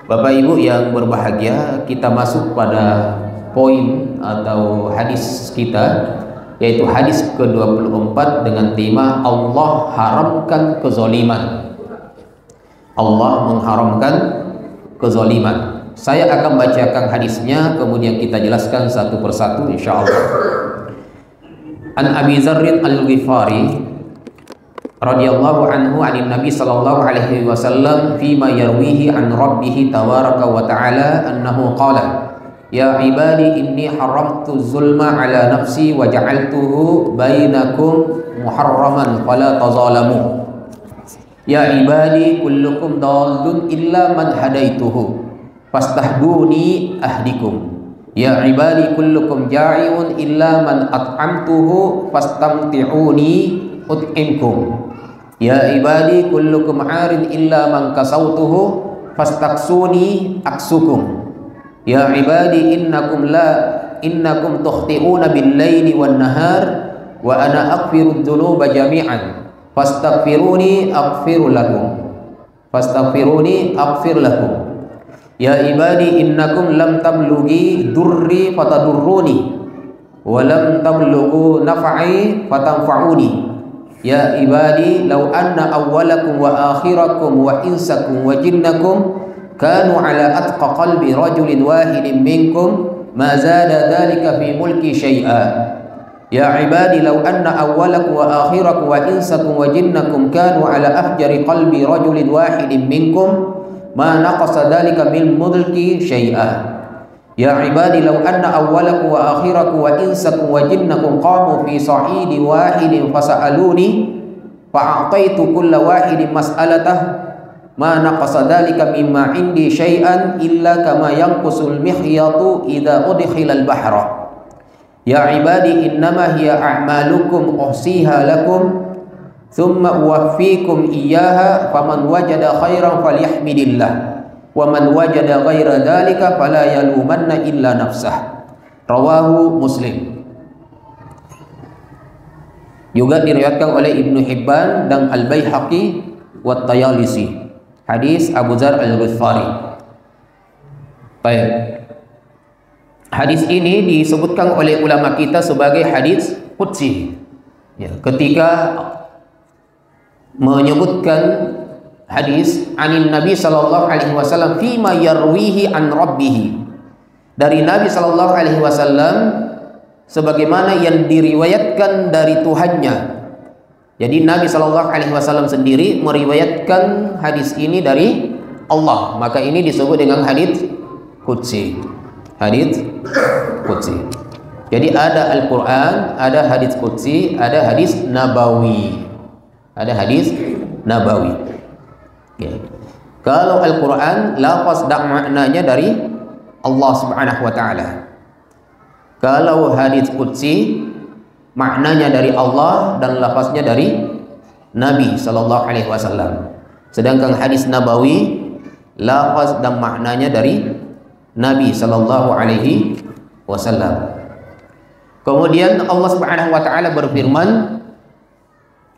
Bapak Ibu yang berbahagia, kita masuk pada poin atau hadis kita, yaitu hadis ke-24 dengan tema Allah haramkan kezaliman. Allah mengharamkan kezaliman. Saya akan bacakan hadisnya, kemudian kita jelaskan satu persatu insyaallah. An Abi Dzarrin Al-Ghifari radhiyallahu anhu 'anil Nabi sallallahu alaihi wasallam fima yarwihi an rabbih tabaraka wa ta'ala annahu qala ya ibadi inni haramtu zulma ala nafsi wa ja'altuhu bainakum muharraman fala tazalamu ya ibadi kullukum dallun illa man hadaituhu fastahduni ahdikum ya ibadi kullukum ja'iun illa man at'amtuhu fastamti'uni ut'imkum ya ibadi kullukum 'arin illa man kasautuhu fastaksuni aksukum ya ibadi innakum tukhti'una bil laili wan nahar wa ana aghfiru dzunuba jami'an fastaghfiruni aghfir lakum ya ibadi innakum lam tablughi durri fatadurruni wa lam tablughu naf'i fatanfa'uni ya ibadi law anna awwalakum wa akhirakum wa insakum wa jinnakum kanu ala atqa qalbi rajulin wahidin minkum ma zada dhalika fi mulki syai'a ya ibadi law anna awwalakum wa akhirakum wa insakum wa jinnakum kanu ala afjari qalbi rajulin wahidin minkum ma naqasa dhalika min mulki syai'a ya ibadi law anna awwalakum wa akhirakum wa insakum wa jinnakum qamu fi sa'idi wahidin fasa'aluni fa'ataitu kulla wahidin mas'alatah ma naqasa dhalika mimma indi syai'an illa kama yanqusul mihyatu idza udkhila al-bahra ya ibadi innama hiya a'malukum uhsiha lakum thumma uwaffikum iyyaha faman wajada khairan falyahmidillah wa man wajada ghaira dzalika fala yalumanna illa nafsah. Rawahu Muslim. Juga diriwayatkan oleh Ibnu Hibban dan Al-Baihaqi wa Tayalisi. Hadis Abu Dzar Al-Ghifari. Baik. Hadis ini disebutkan oleh ulama kita sebagai hadis qudsi. Ya, ketika menyebutkan hadis anin Nabi sallallahu alaihi wasallam fima yarwihi an rabbih, dari Nabi sallallahu alaihi wasallam sebagaimana yang diriwayatkan dari Tuhannya. Jadi Nabi sallallahu alaihi wasallam sendiri meriwayatkan hadis ini dari Allah, maka ini disebut dengan hadis qudsi. Hadis qudsi. Jadi ada Al-Qur'an, ada hadis qudsi, ada hadis nabawi. Ada hadis nabawi. Ya. Kalau Al-Quran lafaz dan maknanya dari Allah Subhanahu wa ta'ala. Kalau hadits qudsi maknanya dari Allah dan lafaznya dari Nabi sallallahu alaihi wasallam. Sedangkan hadis nabawi lafaz dan maknanya dari Nabi sallallahu alaihi wasallam. Kemudian Allah Subhanahu wa ta'ala berfirman,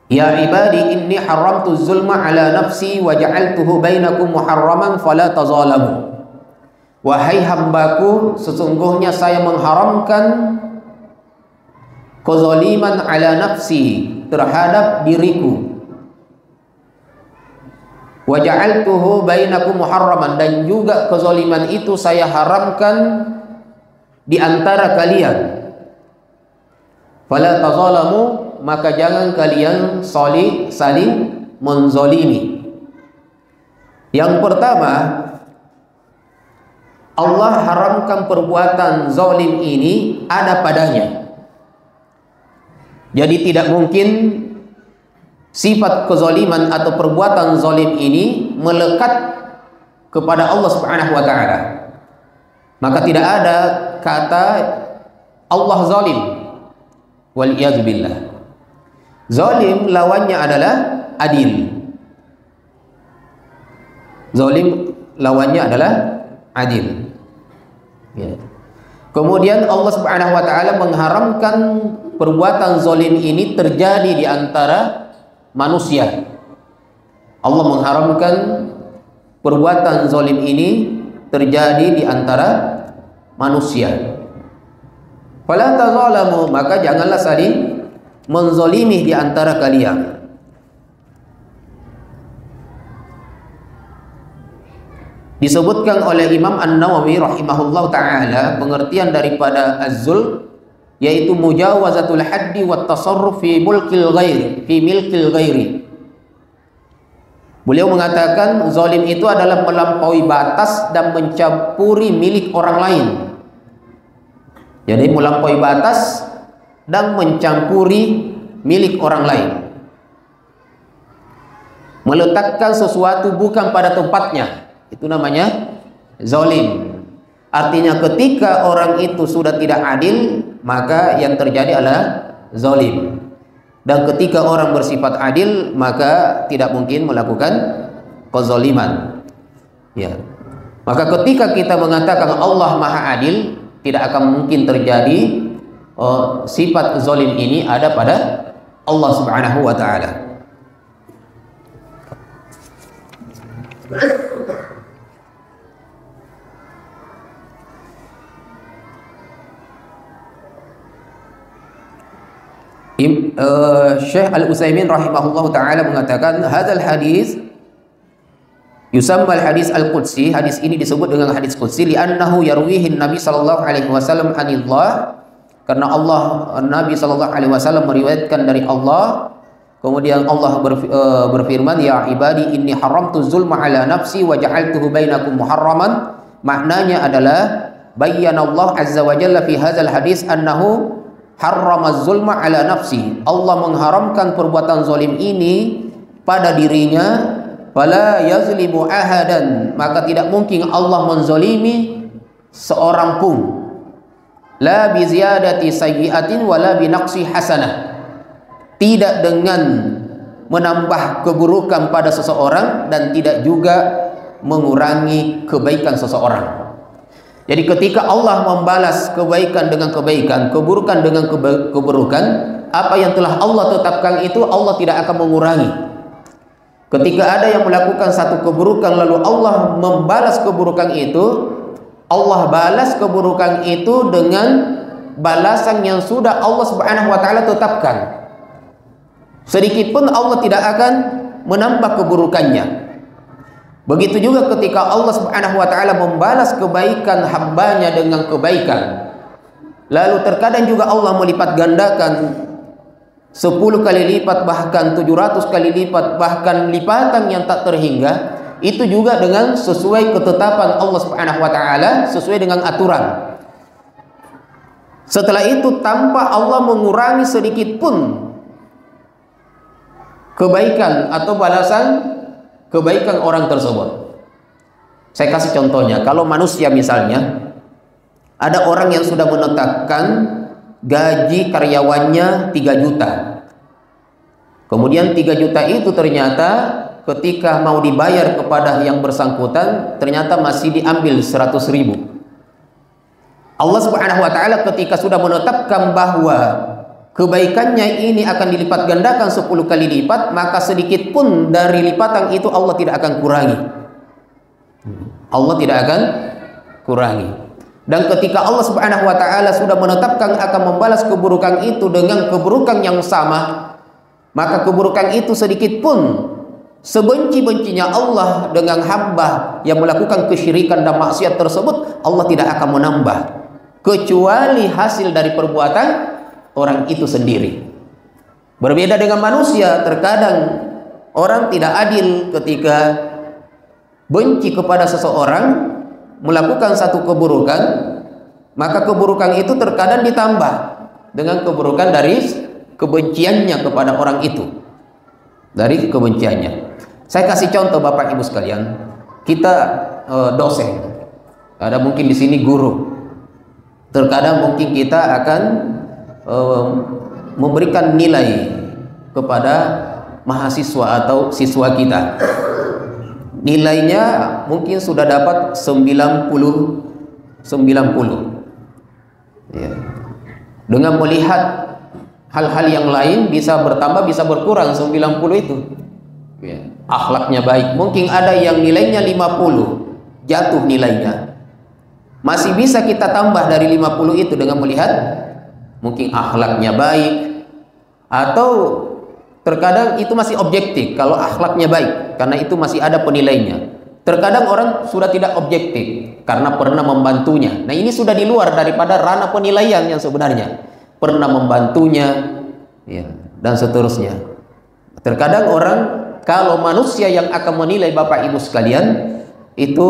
ya ibadi inni haramtu zulma ala nafsi wa ja'altuhu bainakum muharraman fala tazalamu. Wahai hambaku, sesungguhnya saya mengharamkan kezaliman ala nafsi, terhadap diriku. Wa ja'altuhu bainakum muharraman, dan juga kezaliman itu saya haramkan di antara kalian. Fala tazalamu, maka jangan kalian saling menzalimi. Yang pertama, Allah haramkan perbuatan zalim ini ada padanya. Jadi tidak mungkin sifat kezaliman atau perbuatan zalim ini melekat kepada Allah Subhanahu wa ta'ala. Maka tidak ada kata Allah zalim. Wal iyad billah. Zalim lawannya adalah adil. Zalim lawannya adalah adil. Ya. Kemudian Allah Subhanahu wa ta'ala mengharamkan perbuatan zalim ini terjadi di antara manusia. Allah mengharamkan perbuatan zalim ini terjadi di antara manusia. Fala tazalamu, maka janganlah saling menzalimi di antara kalian. Disebutkan oleh Imam An-Nawawi rahimahullah ta'ala pengertian daripada az-zulm, yaitu mujawazatul haddi wat tasarruf fi mulkil ghairi, fi milkil ghairi. Beliau mengatakan zalim itu adalah melampaui batas dan mencampuri milik orang lain. Jadi melampaui batas dan mencampuri milik orang lain, meletakkan sesuatu bukan pada tempatnya, itu namanya zalim. Artinya ketika orang itu sudah tidak adil, maka yang terjadi adalah zalim. Dan ketika orang bersifat adil, maka tidak mungkin melakukan kezaliman. Ya. Maka ketika kita mengatakan Allah Maha Adil, tidak akan mungkin terjadi sifat zalim ini ada pada Allah Subhanahu wa taala. Syekh Al-Utsaimin rahimahullah ta'ala mengatakan hadzal hadis yusamma al-hadis al-qudsi, hadis ini disebut dengan hadis qudsi li'annahu yarwihi Nabi sallallahu alaihi wasallam anillah, karena Nabi sallallahu alaihi wasallam meriwayatkan dari Allah. Kemudian Allah berfirman, ya ibadi inni haramtu zulma ala nafsi wa ja'altuhu bainakum muharraman. Maknanya adalah bayyana Allah azza wa jalla fi hadzal hadis annahu harramaz zulma ala nafsi. Allah mengharamkan perbuatan zalim ini pada dirinya. Fala yazlimu ahadan, maka tidak mungkin Allah menzalimi seorang pun. La bi ziyadati sayyi'atin wala bi naqsi hasanah. Tidak dengan menambah keburukan pada seseorang dan tidak juga mengurangi kebaikan seseorang. Jadi ketika Allah membalas kebaikan dengan kebaikan, keburukan dengan keburukan, apa yang telah Allah tetapkan itu Allah tidak akan mengurangi. Ketika ada yang melakukan satu keburukan lalu Allah membalas keburukan itu, Allah balas keburukan itu dengan balasan yang sudah Allah Subhanahu wa taala tetapkan. Sedikit pun Allah tidak akan menambah keburukannya. Begitu juga ketika Allah Subhanahu wa taala membalas kebaikan hambanya dengan kebaikan, lalu terkadang juga Allah melipat gandakan 10 kali lipat, bahkan 700 kali lipat, bahkan lipatan yang tak terhingga. Itu juga dengan sesuai ketetapan Allah Subhanahu wa taala, sesuai dengan aturan. Setelah itu tanpa Allah mengurangi sedikit pun kebaikan atau balasan kebaikan orang tersebut. Saya kasih contohnya, kalau manusia misalnya ada orang yang sudah menetapkan gaji karyawannya 3 juta. Kemudian 3 juta itu ternyata ketika mau dibayar kepada yang bersangkutan ternyata masih diambil 100.000. Allah Subhanahu wa taala ketika sudah menetapkan bahwa kebaikannya ini akan dilipat gandakan 10 kali lipat, maka sedikit pun dari lipatan itu Allah tidak akan kurangi. Allah tidak akan kurangi. Dan ketika Allah Subhanahu wa taala sudah menetapkan akan membalas keburukan itu dengan keburukan yang sama, maka keburukan itu sedikit pun, sebenci-bencinya Allah dengan hamba yang melakukan kesyirikan dan maksiat tersebut, Allah tidak akan menambah kecuali hasil dari perbuatan orang itu sendiri. Berbeda dengan manusia, terkadang orang tidak adil ketika benci kepada seseorang, melakukan satu keburukan, maka keburukan itu terkadang ditambah dengan keburukan dari kebenciannya kepada orang itu, dari kebenciannya. Saya kasih contoh Bapak Ibu sekalian, kita dosen, ada mungkin di sini guru, terkadang mungkin kita akan memberikan nilai kepada mahasiswa atau siswa kita. Nilainya mungkin sudah dapat 90. Ya. Dengan melihat hal-hal yang lain bisa bertambah bisa berkurang 90 itu. Ya. Akhlaknya baik. Mungkin ada yang nilainya 50. jatuh nilainya. Masih bisa kita tambah dari 50 itu dengan melihat mungkin akhlaknya baik, atau terkadang itu masih objektif kalau akhlaknya baik, karena itu masih ada penilainya. Terkadang orang sudah tidak objektif karena pernah membantunya. Nah, ini sudah di luar daripada ranah penilaian yang sebenarnya. Pernah membantunya, ya, dan seterusnya. Terkadang orang, kalau manusia yang akan menilai Bapak Ibu sekalian, itu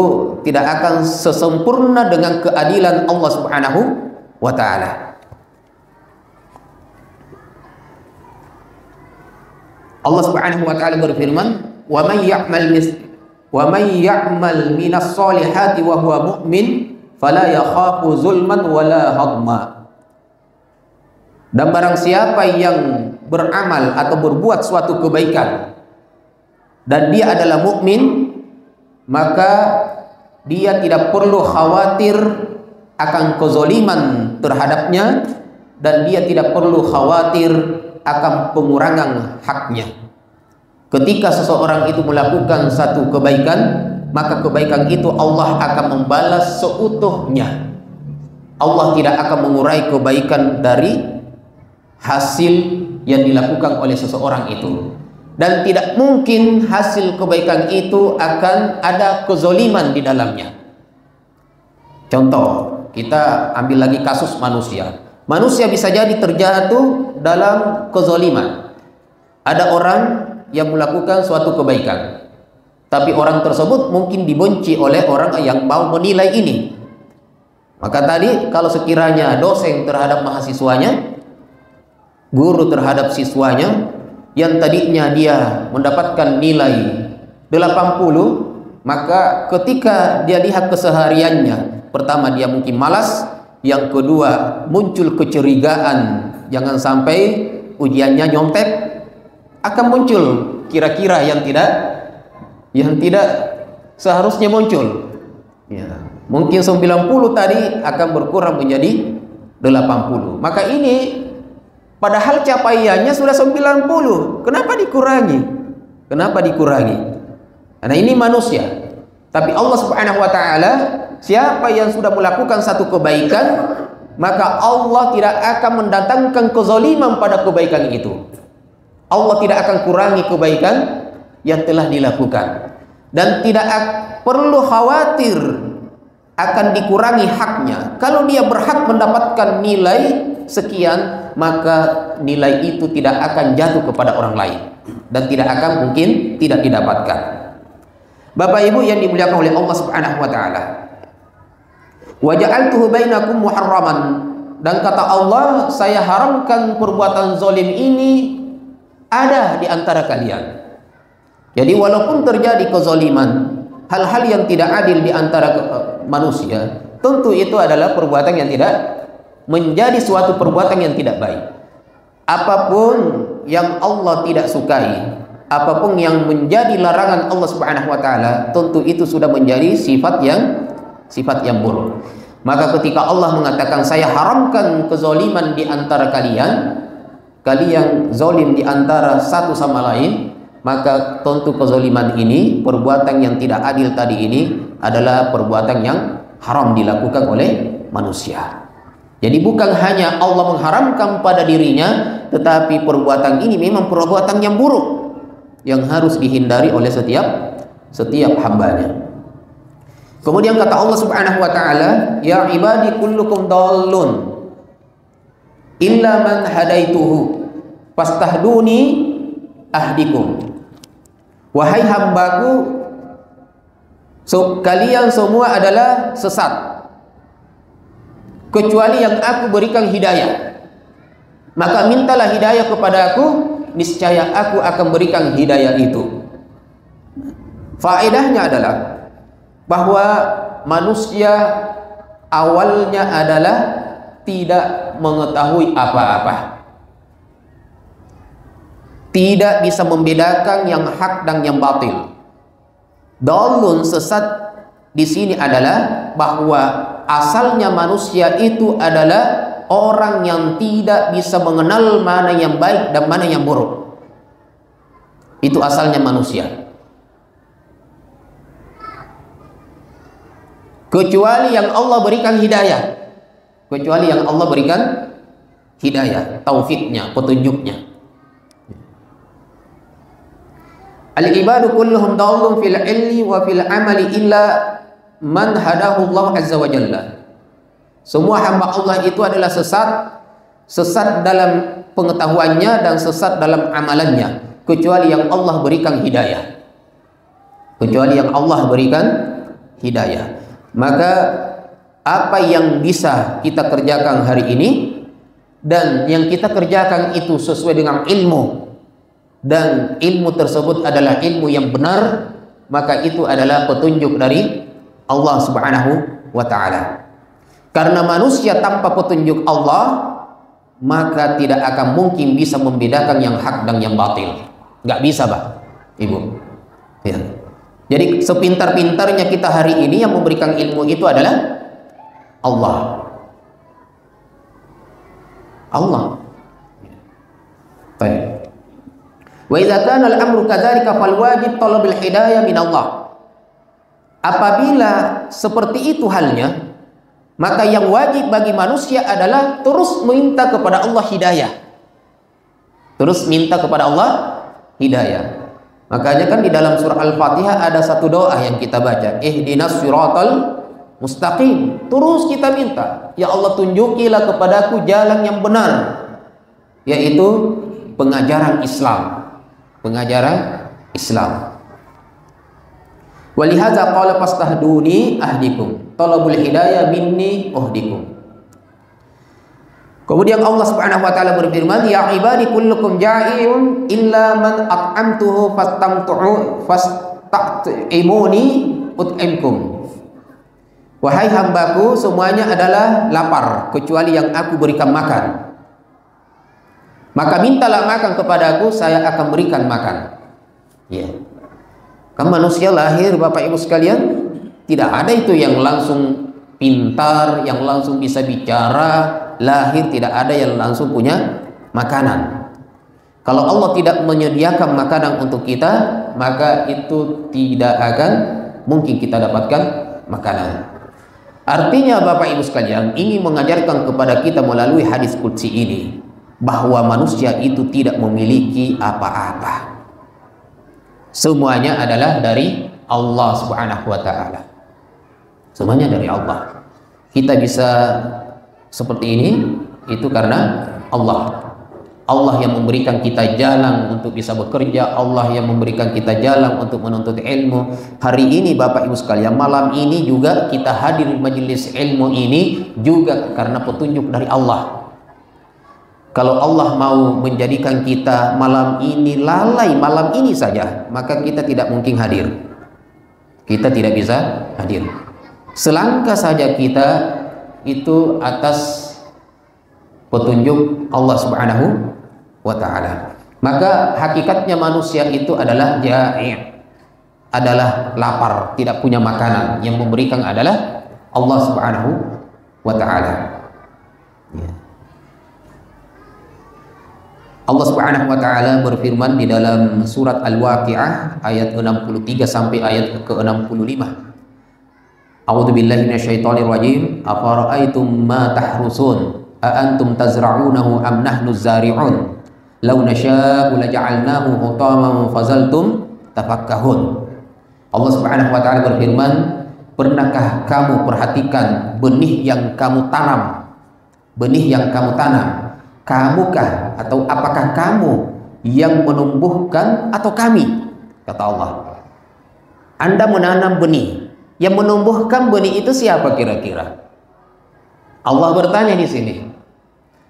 tidak akan sesempurna dengan keadilan Allah Subhanahu wa Ta'ala. Allah Subhanahu wa Ta'ala berfirman, "Wa man ya'mal minas solihati wa huwa mu'min fala yakhafu zulman wala hadma." Dan barang siapa yang beramal atau berbuat suatu kebaikan dan dia adalah mukmin, maka dia tidak perlu khawatir akan kezaliman terhadapnya, dan dia tidak perlu khawatir akan pengurangan haknya. Ketika seseorang itu melakukan satu kebaikan, maka kebaikan itu Allah akan membalas seutuhnya. Allah tidak akan mengurai kebaikan dari hasil yang dilakukan oleh seseorang itu. Dan tidak mungkin hasil kebaikan itu akan ada kezaliman di dalamnya. Contoh, kita ambil lagi kasus manusia. Manusia bisa jadi terjatuh dalam kezaliman. Ada orang yang melakukan suatu kebaikan, tapi orang tersebut mungkin dibenci oleh orang yang mau menilai ini. Maka tadi, kalau sekiranya dosen terhadap mahasiswanya, guru terhadap siswanya, yang tadinya dia mendapatkan nilai 80, maka ketika dia lihat kesehariannya, pertama dia mungkin malas, yang kedua muncul kecurigaan, jangan sampai ujiannya nyontek, akan muncul kira-kira yang tidak seharusnya muncul. Ya, mungkin 90 tadi akan berkurang menjadi 80. Maka ini padahal capaiannya sudah 90. Kenapa dikurangi? Kenapa dikurangi? Karena ini manusia. Tapi Allah Subhanahu wa Ta'ala, siapa yang sudah melakukan satu kebaikan, maka Allah tidak akan mendatangkan kezaliman pada kebaikan itu. Allah tidak akan kurangi kebaikan yang telah dilakukan, dan tidak perlu khawatir akan dikurangi haknya. Kalau dia berhak mendapatkan nilai sekian, maka nilai itu tidak akan jatuh kepada orang lain dan tidak akan mungkin tidak didapatkan. Bapak Ibu yang dimuliakan oleh Allah Subhanahu wa Ta'ala, wa ja'altuhu bainakum muharraman, dan kata Allah, saya haramkan perbuatan zalim ini ada di antara kalian. Jadi walaupun terjadi kezaliman, hal-hal yang tidak adil di antara manusia, tentu itu adalah perbuatan yang tidak menjadi suatu perbuatan yang tidak baik. Apapun yang Allah tidak sukai, apapun yang menjadi larangan Allah Subhanahu wa Ta'ala, tentu itu sudah menjadi sifat yang buruk. Maka ketika Allah mengatakan saya haramkan kezaliman di antara kalian, kalian zalim di antara satu sama lain, maka tentu kezaliman ini, perbuatan yang tidak adil tadi ini adalah perbuatan yang haram dilakukan oleh manusia. Jadi bukan hanya Allah mengharamkan pada dirinya, tetapi perbuatan ini memang perbuatan yang buruk yang harus dihindari oleh setiap hambanya. Kemudian kata Allah Subhanahu wa Ta'ala, ya ibadi kullukum dallun illa man hadaituhu fastahduni ahdikum. Wahai hambaku, kalian semua adalah sesat kecuali yang aku berikan hidayah. Maka mintalah hidayah kepada aku, niscaya aku akan berikan hidayah itu. Faedahnya adalah bahwa manusia awalnya adalah tidak mengetahui apa-apa, tidak bisa membedakan yang hak dan yang batil. Dalun, sesat di sini adalah bahwa asalnya manusia itu adalah orang yang tidak bisa mengenal mana yang baik dan mana yang buruk. Itu asalnya manusia. kecuali yang Allah berikan hidayah. Kecuali yang Allah berikan hidayah, taufiknya, petunjuknya. Al-ibadu kulluhum dallun fil ilmi wa fil amali illa man hadahu Allah azza wa jalla. Semua hamba Allah itu adalah sesat dalam pengetahuannya dan sesat dalam amalannya, kecuali yang Allah berikan hidayah. Kecuali yang Allah berikan hidayah. Maka apa yang bisa kita kerjakan hari ini dan yang kita kerjakan itu sesuai dengan ilmu, dan ilmu tersebut adalah ilmu yang benar, maka itu adalah petunjuk dari Allah Subhanahu wa ta'ala. Karena manusia tanpa petunjuk Allah, maka tidak akan mungkin bisa membedakan yang hak dan yang batil. Nggak bisa, Pak, Ibu. Ya. Jadi sepintar-pintarnya kita hari ini, yang memberikan ilmu itu adalah Allah. Allah. Baik. Wa idza kana al-amru kadzalika fal wajib talabul hidayah min Allah. Apabila seperti itu halnya, maka yang wajib bagi manusia adalah terus minta kepada Allah hidayah. Terus minta kepada Allah hidayah. Makanya kan di dalam surah Al-Fatihah ada satu doa yang kita baca, ihdinas siratal mustaqim. Terus kita minta, ya Allah tunjukilah kepadaku jalan yang benar, yaitu pengajaran Islam. Pengajaran Islam. Walihadza qala fastahduni ahdikum, talabul hidayah minni uhdikum. Kemudian Allah Subhanahu wa taala berfirman, ya ibadi kullukum ja'iun illa man at'amtuhu fasta'imuni ut'imkum. Wahai hambaku, semuanya adalah lapar kecuali yang aku berikan makan. Maka mintalah makan kepadaku, saya akan berikan makan. Ya. Kan manusia lahir, Bapak Ibu sekalian, tidak ada itu yang langsung pintar, yang langsung bisa bicara. Lahir tidak ada yang langsung punya makanan. Kalau Allah tidak menyediakan makanan untuk kita, maka itu tidak akan mungkin kita dapatkan makanan. Artinya Bapak Ibu sekalian, ingin mengajarkan kepada kita melalui hadis qudsi ini bahwa manusia itu tidak memiliki apa-apa. Semuanya adalah dari Allah Subhanahu wa ta'ala. Semuanya dari Allah. Kita bisa seperti ini, itu karena Allah. Allah yang memberikan kita jalan untuk bisa bekerja, Allah yang memberikan kita jalan untuk menuntut ilmu. Hari ini Bapak Ibu sekalian, malam ini juga kita hadir di majelis ilmu ini juga karena petunjuk dari Allah. Kalau Allah mau menjadikan kita malam ini lalai, malam ini saja, maka kita tidak mungkin hadir. Kita tidak bisa hadir. Selangkah saja kita itu atas petunjuk Allah Subhanahu wa ta'ala. Maka hakikatnya manusia itu adalah ja'i', adalah lapar, tidak punya makanan. Yang memberikan adalah Allah Subhanahu wa ta'ala. Ya. Allah Subhanahu wa ta'ala berfirman di dalam surat Al-Waqi'ah ayat 63 sampai ayat ke-65. A'udzu billahi minasyaitonir rajim. Afara'aitum ma tahrusun a antum tazra'unahu am nahnu zari'un law nasha'u laja'alnahu hutaman fazaltum tafakkahun. Allah Subhanahu wa ta'ala berfirman, pernahkah kamu perhatikan benih yang kamu tanam? Benih yang kamu tanam, kamukah atau apakah kamu yang menumbuhkan atau kami? Kata Allah. Anda menanam benih, yang menumbuhkan benih itu siapa kira-kira? Allah bertanya di sini.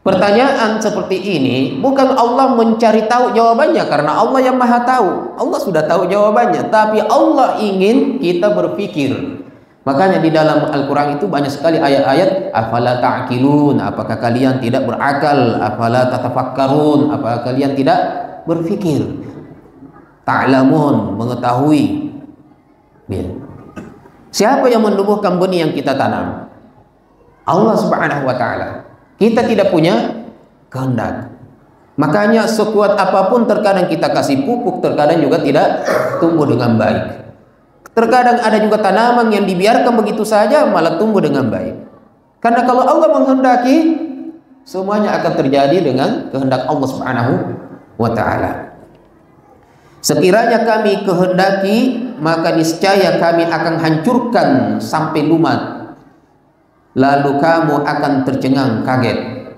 Pertanyaan seperti ini bukan Allah mencari tahu jawabannya, karena Allah yang maha tahu. Allah sudah tahu jawabannya, tapi Allah ingin kita berpikir. Makanya di dalam Al-Quran itu banyak sekali ayat-ayat, afala ta'qilun, apakah kalian tidak berakal, afala tatafakkarun, apakah kalian tidak berpikir, ta'lamun, mengetahui. Ya. Siapa yang menumbuhkan benih yang kita tanam? Allah Subhanahu wa ta'ala. Kita tidak punya kehendak. Makanya sekuat apapun terkadang kita kasih pupuk, terkadang juga tidak tumbuh dengan baik. Terkadang ada juga tanaman yang dibiarkan begitu saja malah tumbuh dengan baik. Karena kalau Allah menghendaki, semuanya akan terjadi dengan kehendak Allah Subhanahu wa ta'ala. Sekiranya kami kehendaki, maka niscaya kami akan hancurkan sampai lumat, lalu kamu akan tercengang kaget.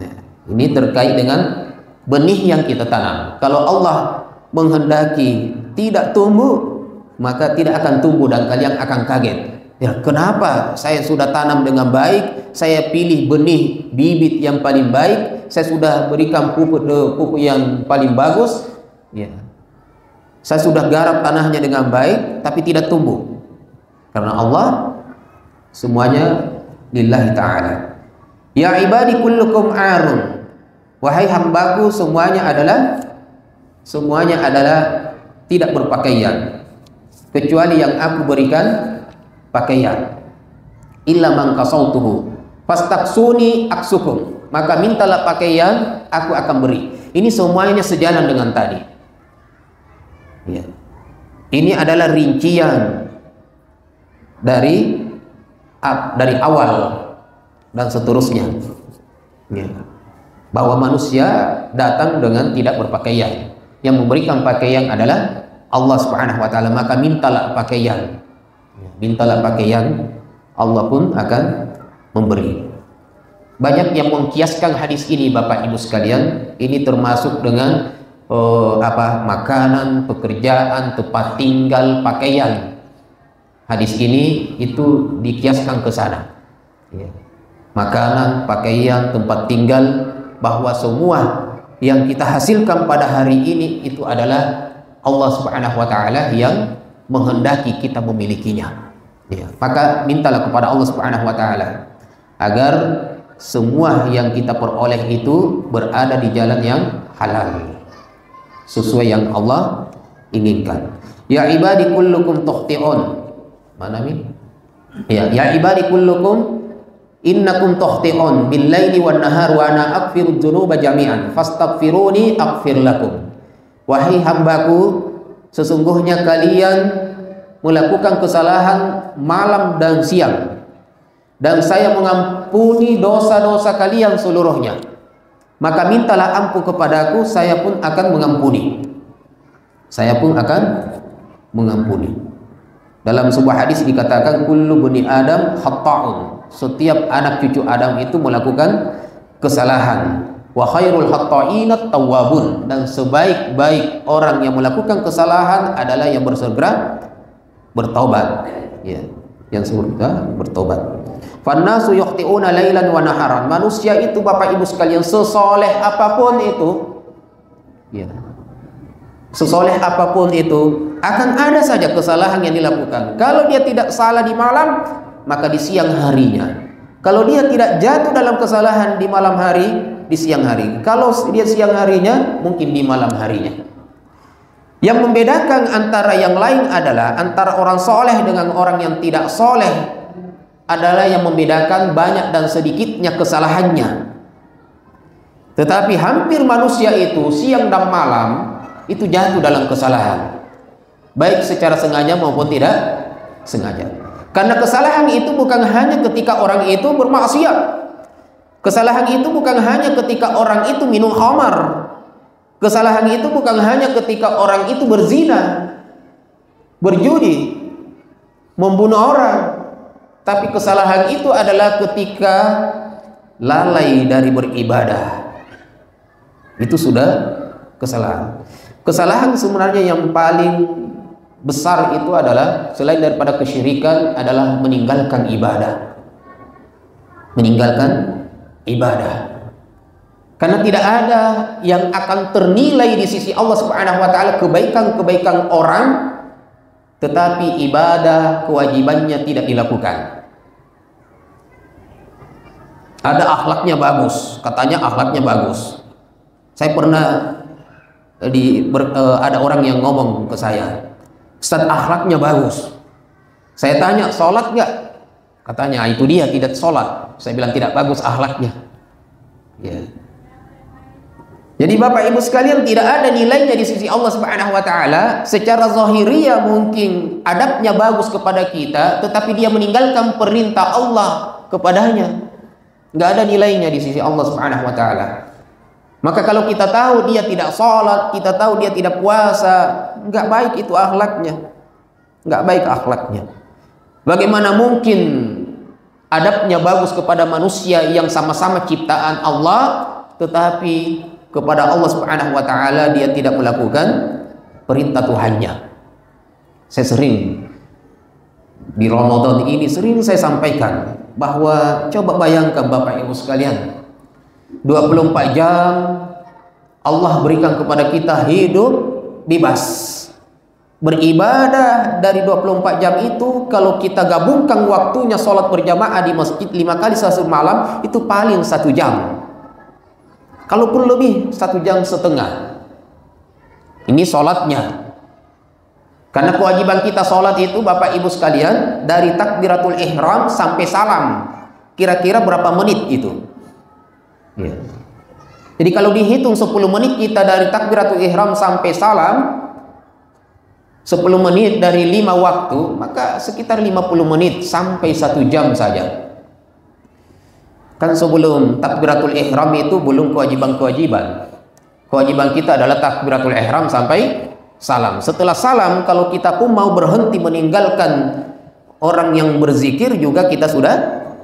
Nah, ini terkait dengan benih yang kita tanam. Kalau Allah menghendaki tidak tumbuh, maka tidak akan tumbuh dan kalian akan kaget. Ya, kenapa saya sudah tanam dengan baik, saya pilih benih bibit yang paling baik, saya sudah berikan pupuk yang paling bagus, ya, saya sudah garap tanahnya dengan baik, tapi tidak tumbuh. Karena Allah semuanya lillahi ta'ala. Ya ibadi kullukum arun, wahai hambaku semuanya adalah tidak berpakaian, kecuali yang aku berikan pakaian. Illa man kasautuhu fastaksuni aksukum, maka mintalah pakaian, aku akan beri. Ini semuanya sejalan dengan tadi, ya. Ini adalah rincian dari awal dan seterusnya, ya. Bahwa manusia datang dengan tidak berpakaian, yang memberikan pakaian adalah Allah Subhanahu wa ta'ala, maka mintalah pakaian. Mintalah pakaian, Allah pun akan memberi. Banyak yang mengkiaskan hadis ini Bapak Ibu sekalian, ini termasuk dengan makanan, pekerjaan, tempat tinggal, pakaian. Hadis ini itu dikiaskan ke sana, ya. Makanan, pakaian, tempat tinggal, bahwa semua yang kita hasilkan pada hari ini itu adalah Allah Subhanahu wa ta'ala yang menghendaki kita memilikinya, ya. Maka mintalah kepada Allah Subhanahu wa ta'ala agar semua yang kita peroleh itu berada di jalan yang halal, sesuai yang Allah inginkan. Ya ibadi kullukum tukhti'un. Mana min? Ya ibadi kullukum innakum tukhti'un bil laili wan nahar wa ana aghfiru dzunuba jami'an fastaghfiruni aghfir lakum. Wahai hambaku, sesungguhnya kalian melakukan kesalahan malam dan siang, dan saya mengampuni dosa-dosa kalian seluruhnya. Maka mintalah ampun kepadaku, saya pun akan mengampuni. Dalam sebuah hadis dikatakan kullu bani Adam khata'un. Setiap anak cucu Adam itu melakukan kesalahan. Wa khairul khata'inat tawwabun, dan sebaik-baik orang yang melakukan kesalahan adalah yang bersegera bertobat, ya, yang segera bertobat. Fannasu yukhti'una lailan wa naharan. Manusia itu Bapak Ibu sekalian, sesoleh apapun itu, ya, sesoleh apapun itu, akan ada saja kesalahan yang dilakukan. Kalau dia tidak salah di malam, maka di siang harinya. Kalau dia tidak jatuh dalam kesalahan di malam hari, di siang hari. Kalau dia siang harinya, mungkin di malam harinya. Yang membedakan antara yang lain adalah antara orang soleh dengan orang yang tidak soleh adalah yang membedakan banyak dan sedikitnya kesalahannya. Tetapi hampir manusia itu siang dan malam itu jatuh dalam kesalahan, baik secara sengaja maupun tidak sengaja. Karena kesalahan itu bukan hanya ketika orang itu bermaksiat. Kesalahan itu bukan hanya ketika orang itu minum khamar. Kesalahan itu bukan hanya ketika orang itu berzina, berjudi, membunuh orang. Tapi kesalahan itu adalah ketika lalai dari beribadah. Itu sudah kesalahan. Kesalahan sebenarnya yang paling besar itu adalah, selain daripada kesyirikan, adalah meninggalkan ibadah. Karena tidak ada yang akan ternilai di sisi Allah Subhanahu wa ta'ala kebaikan-kebaikan orang, tetapi ibadah kewajibannya tidak dilakukan. Ada akhlaknya bagus, katanya akhlaknya bagus. Saya pernah ada orang yang ngomong ke saya, Ustaz, akhlaknya bagus. Saya tanya, sholat nggak? Katanya itu dia tidak sholat. Saya bilang tidak bagus akhlaknya, ya. Jadi Bapak Ibu sekalian, tidak ada nilainya di sisi Allah Subhanahu wa taala. Secara zahiriyah mungkin adabnya bagus kepada kita, tetapi dia meninggalkan perintah Allah kepadanya. Nggak ada nilainya di sisi Allah Subhanahu wa taala. Maka kalau kita tahu dia tidak sholat, kita tahu dia tidak puasa, nggak baik itu akhlaknya. Nggak baik akhlaknya. Bagaimana mungkin adabnya bagus kepada manusia yang sama-sama ciptaan Allah, tetapi kepada Allah Subhanahu wa taala dia tidak melakukan perintah Tuhannya. Saya sering di Ramadan ini saya sampaikan bahwa coba bayangkan Bapak Ibu sekalian, 24 jam Allah berikan kepada kita hidup bebas. Beribadah dari 24 jam itu, kalau kita gabungkan waktunya sholat berjamaah di masjid 5 kali satu malam, itu paling 1 jam. Kalaupun lebih 1,5 jam. Ini sholatnya. Karena kewajiban kita sholat itu Bapak Ibu sekalian, dari takbiratul ihram sampai salam, kira-kira berapa menit itu? Ya. Jadi kalau dihitung 10 menit kita dari takbiratul ihram sampai salam, 10 menit dari 5 waktu, maka sekitar 50 menit sampai 1 jam saja. Kan sebelum takbiratul ihram itu belum kewajiban-kewajiban. Kewajiban kita adalah takbiratul ihram sampai salam. Setelah salam, kalau kita pun mau berhenti meninggalkan orang yang berzikir, juga kita sudah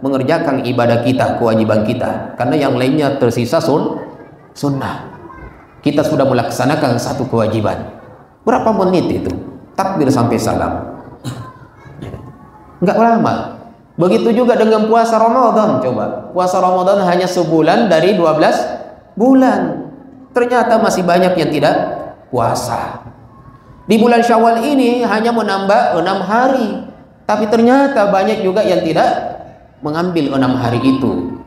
mengerjakan ibadah kita, kewajiban kita. Karena yang lainnya tersisa sunnah. Kita sudah melaksanakan satu kewajiban. Berapa menit itu? Takbir sampai salam. Enggak lama. Begitu juga dengan puasa Ramadan. Coba, puasa Ramadan hanya sebulan dari 12 bulan. Ternyata masih banyak yang tidak puasa. Di bulan Syawal ini hanya menambah 6 hari. Tapi ternyata banyak juga yang tidak mengambil 6 hari itu.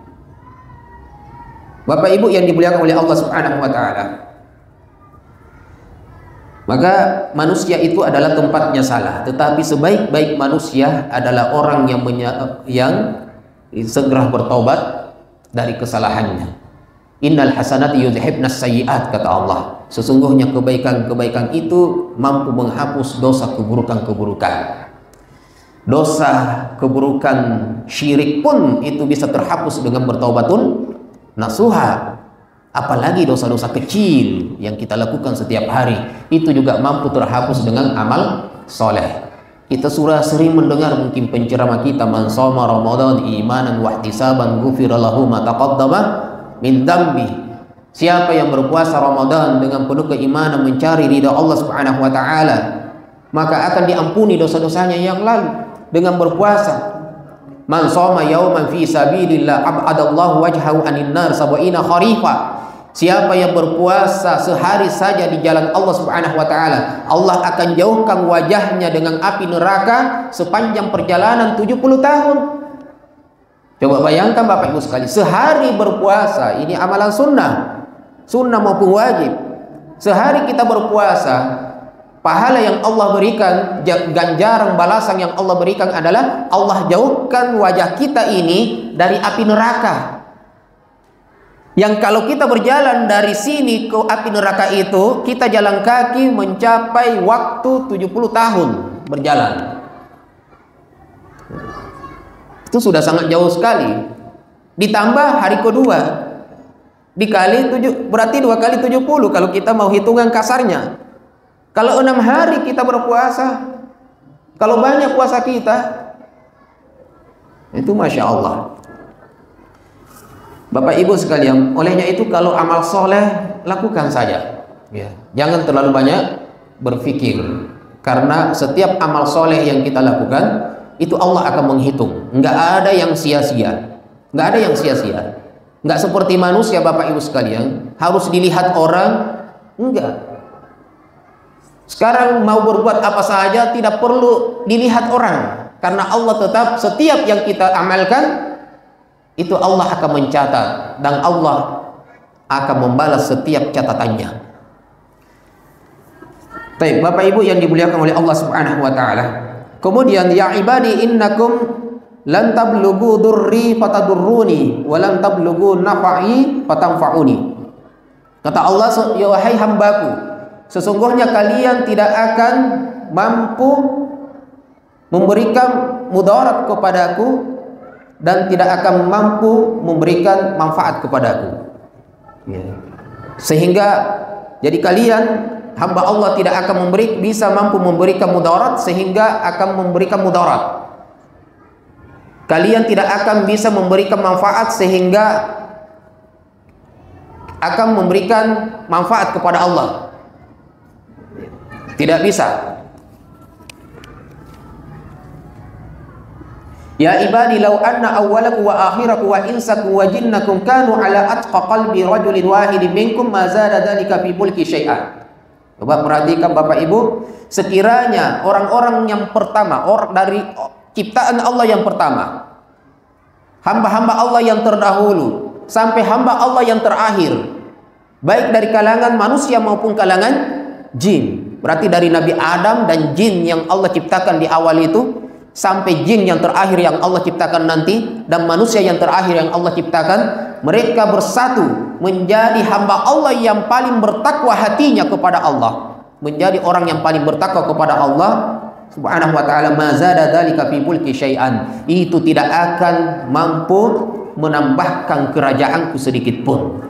Bapak Ibu yang dimuliakan oleh Allah Subhanahu wa taala. Maka manusia itu adalah tempatnya salah, tetapi sebaik-baik manusia adalah orang yang segera bertobat dari kesalahannya. Innal hasanati yudhibnas sayyi'at, kata Allah. Sesungguhnya kebaikan-kebaikan itu mampu menghapus dosa keburukan-keburukan. Dosa keburukan syirik pun itu bisa terhapus dengan bertaubatun nasuha. Apalagi dosa-dosa kecil yang kita lakukan setiap hari, itu juga mampu terhapus dengan amal soleh. Kita sudah sering mendengar mungkin penceramah kita, man shoma Ramadan imanan wa ihtisaban ghufira lahu ma taqaddama min dambi. Siapa yang berpuasa Ramadan dengan penuh keimanan mencari ridha Allah Subhanahu wa taala, maka akan diampuni dosa-dosanya yang lalu dengan berpuasa. Man shoma yauman fi sabilillah ab'adallahu wajhahu anin nar sab'ina kharifa. Siapa yang berpuasa sehari saja di jalan Allah Subhanahu wa taala, Allah akan jauhkan wajahnya dengan api neraka sepanjang perjalanan 70 tahun. Coba bayangkan Bapak Ibu sekali, sehari berpuasa, ini amalan sunnah maupun wajib. Sehari kita berpuasa, pahala yang Allah berikan, ganjaran balasan yang Allah berikan adalah Allah jauhkan wajah kita ini dari api neraka. Yang kalau kita berjalan dari sini ke api neraka itu, kita jalan kaki mencapai waktu 70 tahun berjalan. Itu sudah sangat jauh sekali. Ditambah hari kedua, dikali 7, berarti 2 kali 70 kalau kita mau hitungan kasarnya. Kalau 6 hari kita berpuasa, kalau banyak puasa kita, itu Masya Allah. Bapak Ibu sekalian, olehnya itu kalau amal soleh lakukan saja, ya. Jangan terlalu banyak berpikir, karena setiap amal soleh yang kita lakukan itu Allah akan menghitung. Nggak ada yang sia-sia, nggak ada yang sia-sia. Nggak seperti manusia Bapak Ibu sekalian, harus dilihat orang. Enggak. Sekarang mau berbuat apa saja tidak perlu dilihat orang, karena Allah tetap setiap yang kita amalkan itu Allah akan mencatat dan Allah akan membalas setiap catatannya. Baik, Bapak Ibu yang dimuliakan oleh Allah Subhanahu wa taala. Kemudian, ya ibadi innakum lan tablughu durri fatadurruni wa lan tablughu nafa'i fatanfa'uni. Kata Allah, ya wahai hambaku, sesungguhnya kalian tidak akan mampu memberikan mudarat kepadaku dan tidak akan mampu memberikan manfaat kepadaku. Sehingga jadi kalian hamba Allah tidak akan bisa mampu memberikan mudarat sehingga akan memberikan mudarat. Kalian tidak akan bisa memberikan manfaat sehingga akan memberikan manfaat kepada Allah. Tidak bisa. Ya ibadi law anna awwalakum wa akhirakum wa insakum wa jinnakum kanu ala atqa qalbi rajulin wahidin minkum ma zada dzalika fi mulki syai'an. Coba perhatikan Bapak Ibu, sekiranya orang-orang yang pertama, dari ciptaan Allah yang pertama, hamba-hamba Allah yang terdahulu sampai hamba Allah yang terakhir, baik dari kalangan manusia maupun kalangan jin, berarti dari Nabi Adam dan jin yang Allah ciptakan di awal itu sampai jin yang terakhir yang Allah ciptakan nanti dan manusia yang terakhir yang Allah ciptakan, mereka bersatu menjadi hamba Allah yang paling bertakwa hatinya kepada Allah, menjadi orang yang paling bertakwa kepada Allah Subhanahu wa ta'ala, ma zada dzalika fi mulki syai'an, itu tidak akan mampu menambahkan kerajaanku sedikit pun.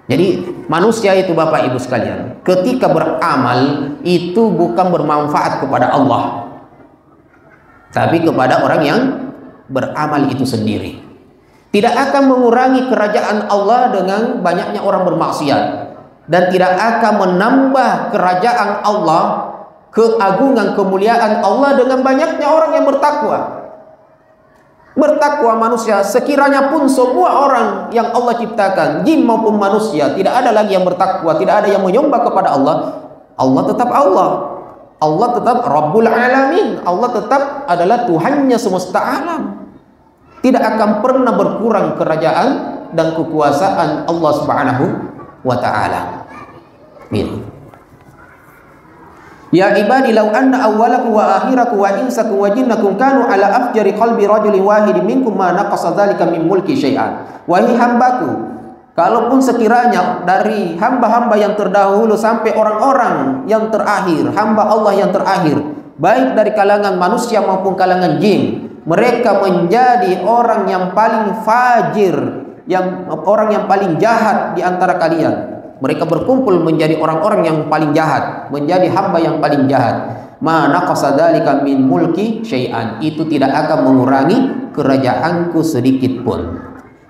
Jadi manusia itu Bapak Ibu sekalian, ketika beramal itu bukan bermanfaat kepada Allah, tapi kepada orang yang beramal itu sendiri. Tidak akan mengurangi kerajaan Allah dengan banyaknya orang bermaksiat, dan tidak akan menambah kerajaan Allah, keagungan kemuliaan Allah dengan banyaknya orang yang bertakwa. Bertakwa manusia, sekiranya pun semua orang yang Allah ciptakan, jin maupun manusia, tidak ada lagi yang bertakwa, tidak ada yang menyembah kepada Allah, Allah tetap Allah. Allah tetap Rabbul Alamin. Allah tetap adalah Tuhannya semesta alam. Tidak akan pernah berkurang kerajaan dan kekuasaan Allah Subhanahu wa ta'ala. Ya ibadi law anna awwalakum wa akhirakum wa insakum wa jinnakum kanu ala afjari qalbi rajulin wahidin minkum ma naqasa dzalika min mulki syai'an. Wahai hambaku, kalaupun sekiranya dari hamba-hamba yang terdahulu sampai orang-orang yang terakhir, hamba Allah yang terakhir, baik dari kalangan manusia maupun kalangan jin, mereka menjadi orang yang paling fajir, orang yang paling jahat di antara kalian. Mereka berkumpul menjadi orang-orang yang paling jahat, menjadi hamba yang paling jahat. Ma naqasa dzalika min mulki syai'an, itu tidak akan mengurangi kerajaanku sedikit pun.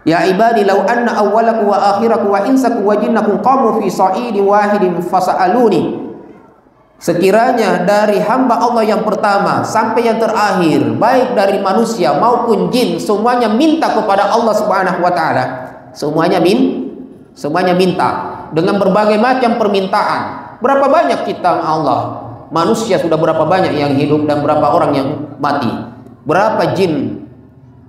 Ya ibadi law anna awwalakum wa akhirakum wa insakum wa jinnakum qamu fi sa'idin wahidin fasa'aluni. Sekiranya dari hamba Allah yang pertama sampai yang terakhir, baik dari manusia maupun jin, semuanya minta kepada Allah Subhanahu wa ta'ala. Semuanya minta dengan berbagai macam permintaan. Berapa banyak ciptaan Allah? Manusia sudah berapa banyak yang hidup dan berapa orang yang mati? Berapa jin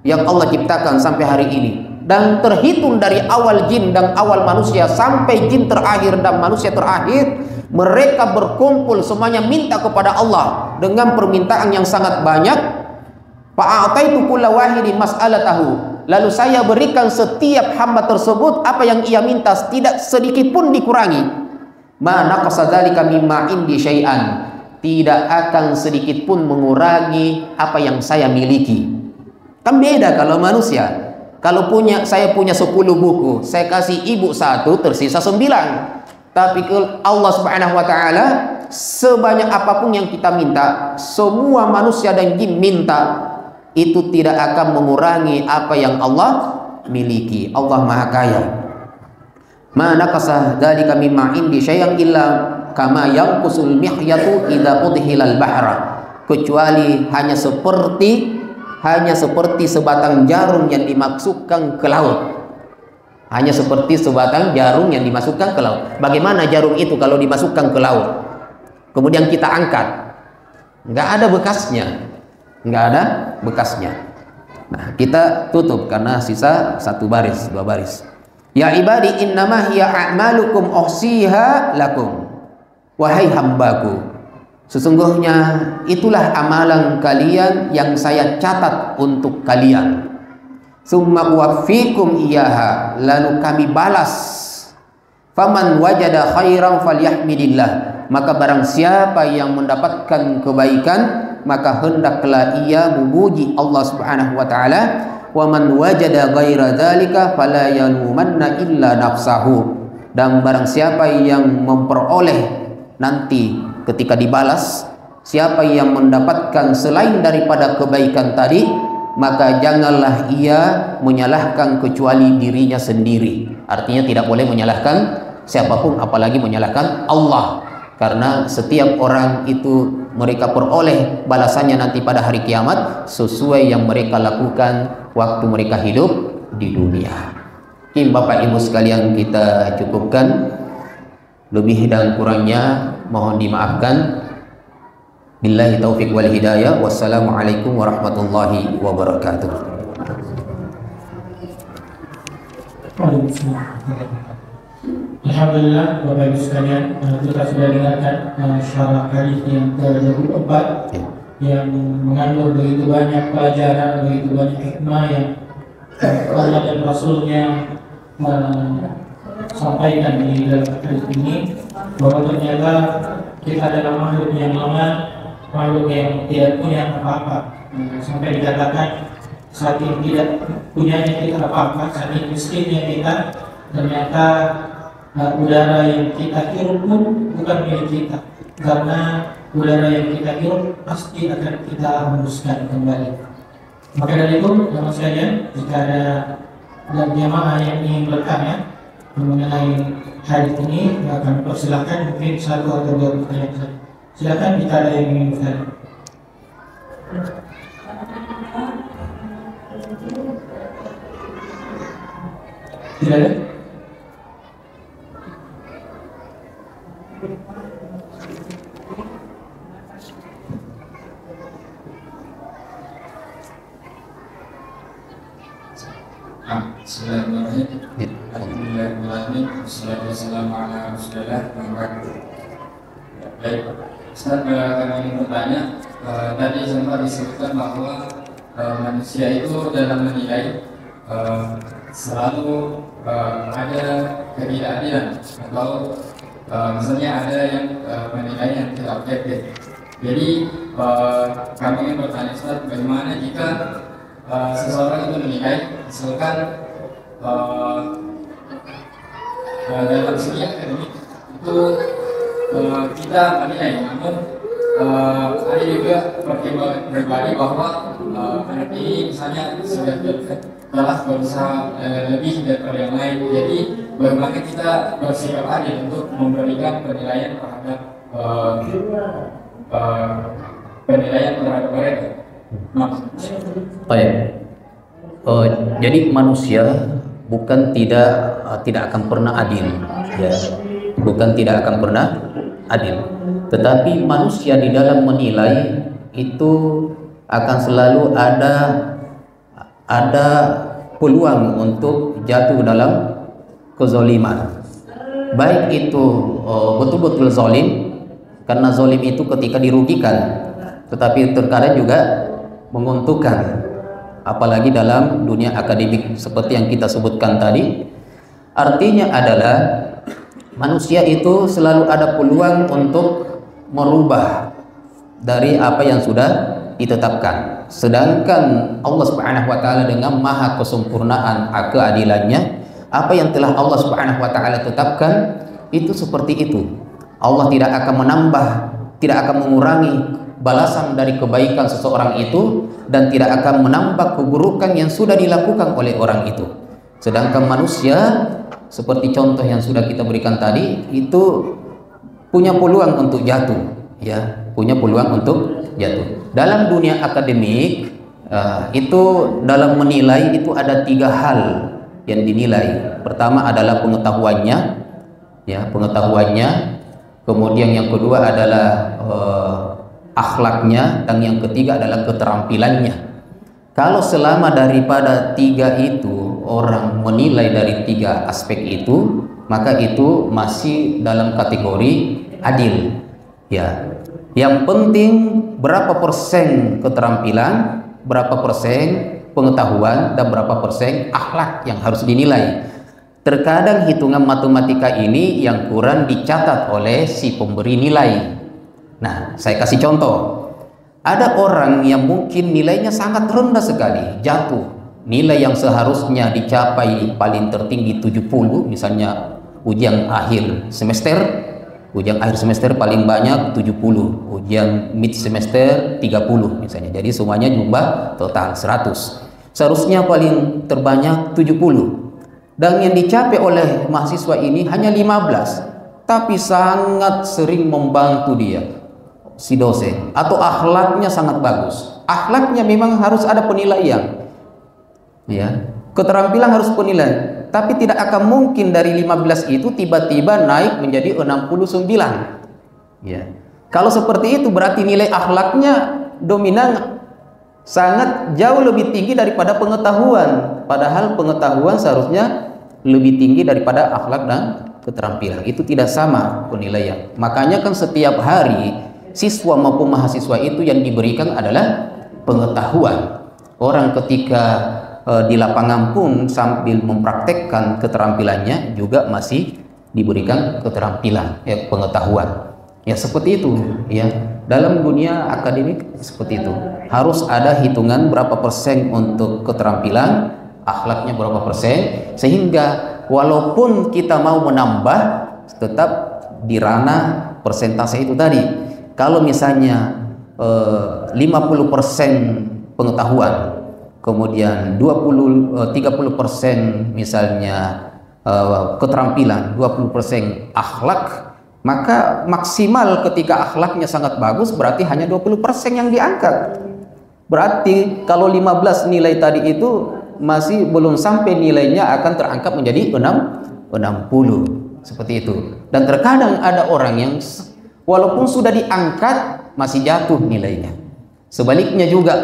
yang Allah ciptakan sampai hari ini? Dan terhitung dari awal jin dan awal manusia sampai jin terakhir dan manusia terakhir, mereka berkumpul semuanya minta kepada Allah dengan permintaan yang sangat banyak. Fa'ataitu kulla wahidin mas'alatahu, lalu saya berikan setiap hamba tersebut apa yang ia minta, tidak sedikit pun dikurangi. Ma naqasa dzalika mimma indi syai'an, tidak akan sedikit pun mengurangi apa yang saya miliki. Kan beda kalau manusia. Kalau saya punya 10 buku, saya kasih ibu 1, tersisa 9. Tapi ke Allah Subhanahu wa ta'ala, sebanyak apapun yang kita minta, semua manusia dan jin minta, itu tidak akan mengurangi apa yang Allah miliki. Allah Maha Kaya. Ma naqasa dzalika mimma indi syai'an illa kama yanqusul mihyatu idza udhilal bahra, kecuali hanya seperti sebatang jarum yang dimasukkan ke laut. Hanya seperti sebatang jarum yang dimasukkan ke laut. Bagaimana jarum itu kalau dimasukkan ke laut, kemudian kita angkat, nggak ada bekasnya. Nah, kita tutup karena sisa 1 baris, 2 baris. Ya ibadi innama hiya a'malukum uhsiha lakum. Wahai hambaku, sesungguhnya itulah amalan kalian yang saya catat untuk kalian. Summa uwaffikum iyaha, lalu kami balas Faman wajada khairan falyahmidillah, maka barang siapa yang mendapatkan kebaikan maka hendaklah ia memuji Allah Subhanahu wa taala. Wa man wajada ghaira dzalika fala yalumanna illa nafsahu, dan barang siapa yang memperoleh nanti ketika dibalas, siapa yang mendapatkan selain daripada kebaikan tadi, maka janganlah ia menyalahkan kecuali dirinya sendiri. Artinya tidak boleh menyalahkan siapapun, apalagi menyalahkan Allah, karena setiap orang itu mereka peroleh balasannya nanti pada hari kiamat sesuai yang mereka lakukan waktu mereka hidup di dunia. Ini Bapak Ibu sekalian kita cukupkan, lebih dan kurangnya mohon dimaafkan. Billahi taufiq wal hidayah. Wassalamualaikum warahmatullahi wabarakatuh. Alhamdulillah Bapak Ibu sekalian, kita sudah dengarkan syarah hadis yang ke-24 yang mengandung begitu banyak pelajaran, begitu banyak hikmah yang Allah dan Rasulnya sampaikan di dalam hadis ini, bahwa ternyata kita adalah makhluk yang lemah, makhluk yang tidak punya apa-apa, sampai dikatakan saking tidak punyanya kita apa-apa, saking miskinnya kita, ternyata udara yang kita hirup pun bukan milik kita, karena udara yang kita hirup pasti akan kita hembuskan kembali. Maka dari itu, teman sekalian, jika ada jamaah yang ingin bertanya mengenai hadis ini, kami persilahkan, mungkin satu atau dua pertanyaan saja. Silakan jika ada yang ingin bertanya. Tidak ada? Bismillahirrahmanirrahim. Alhamdulillahirrahmanirrahim. Wassalatu wassalamu ala rasulillah. Baik, Ustaz, kami ingin bertanya, tadi sempat disebutkan bahwa manusia itu dalam menilai selalu ada ketidakadilan, atau misalnya ada yang menilai yang tidak objektif. Jadi kami ingin bertanya, Ustaz, bagaimana jika seseorang itu menilai, misalkan dalam segi akademik itu kita menilai, namun ada juga pertimbangan pribadi bahwa anak ini misalnya sudah telah berusaha lebih daripada yang lain. Jadi bagaimana kita bersikap adil untuk memberikan penilaian terhadap mereka. Baik. Jadi manusia bukan tidak akan pernah adil, ya. Bukan tidak akan pernah adil, tetapi manusia di dalam menilai itu akan selalu ada peluang untuk jatuh dalam kezaliman. Baik itu betul-betul zalim, karena zalim itu ketika dirugikan, tetapi terkadang juga menguntungkan, apalagi dalam dunia akademik seperti yang kita sebutkan tadi. Artinya adalah manusia itu selalu ada peluang untuk merubah dari apa yang sudah ditetapkan. Sedangkan Allah Subhanahu wa taala dengan maha kesempurnaan keadilannya, apa yang telah Allah Subhanahu wa taala tetapkan itu seperti itu. Allah tidak akan menambah, tidak akan mengurangi balasan dari kebaikan seseorang itu, dan tidak akan menambah keburukan yang sudah dilakukan oleh orang itu. Sedangkan manusia, seperti contoh yang sudah kita berikan tadi, itu punya peluang untuk jatuh, ya, punya peluang untuk jatuh. Dalam dunia akademik itu dalam menilai itu ada 3 hal yang dinilai. Pertama adalah pengetahuannya, ya, pengetahuannya. Kemudian yang kedua adalah akhlaknya, dan yang ketiga adalah keterampilannya. Kalau selama daripada 3 itu orang menilai dari 3 aspek itu, maka itu masih dalam kategori adil, ya. Yang penting berapa persen keterampilan, berapa persen pengetahuan, dan berapa persen akhlak yang harus dinilai. terkadang hitungan matematika ini yang kurang dicatat oleh si pemberi nilai. Nah, saya kasih contoh. Ada orang yang mungkin nilainya sangat rendah sekali, jatuh. Nilai yang seharusnya dicapai paling tertinggi 70, misalnya ujian akhir semester. Ujian akhir semester paling banyak 70, ujian mid semester 30 misalnya. Jadi semuanya jumlah total 100. Seharusnya paling terbanyak 70. Dan yang dicapai oleh mahasiswa ini hanya 15. Tapi sangat sering membantu dia si dosen, atau akhlaknya sangat bagus. Akhlaknya memang harus ada penilaian, ya, keterampilan harus penilaian, tapi tidak akan mungkin dari 15 itu tiba-tiba naik menjadi 69, ya. Kalau seperti itu berarti nilai akhlaknya dominan, sangat jauh lebih tinggi daripada pengetahuan, padahal pengetahuan seharusnya lebih tinggi daripada akhlak dan keterampilan. Itu tidak sama penilaian. Makanya kan setiap hari siswa maupun mahasiswa itu yang diberikan adalah pengetahuan. Orang ketika di lapangan pun sambil mempraktekkan keterampilannya juga masih diberikan keterampilan, ya, pengetahuan. Ya seperti itu, ya. Dalam dunia akademik seperti itu. Harus ada hitungan berapa persen untuk keterampilan, akhlaknya berapa persen, sehingga walaupun kita mau menambah tetap di ranah persentase itu tadi. Kalau misalnya 50% pengetahuan, kemudian 30% misalnya keterampilan, 20% akhlak, maka maksimal ketika akhlaknya sangat bagus berarti hanya 20% yang diangkat. Berarti kalau 15 nilai tadi itu masih belum sampai nilainya akan terangkat menjadi 60, seperti itu. Dan terkadang ada orang yang walaupun sudah diangkat masih jatuh nilainya. Sebaliknya juga,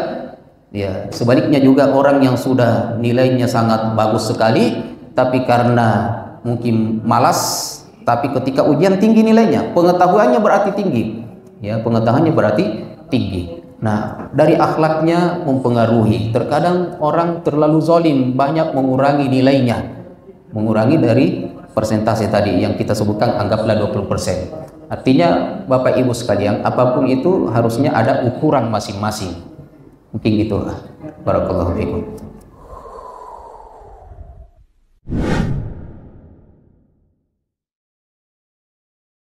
ya, sebaliknya juga orang yang sudah nilainya sangat bagus sekali, tapi karena mungkin malas, tapi ketika ujian tinggi nilainya, pengetahuannya berarti tinggi, ya, pengetahuannya berarti tinggi. Nah, dari akhlaknya mempengaruhi. Terkadang orang terlalu zalim, banyak mengurangi nilainya, mengurangi dari persentase tadi yang kita sebutkan, anggaplah 20%. Artinya Bapak Ibu sekalian, apapun itu harusnya ada ukuran masing-masing. Mungkin gitu. Barakallahu fikum.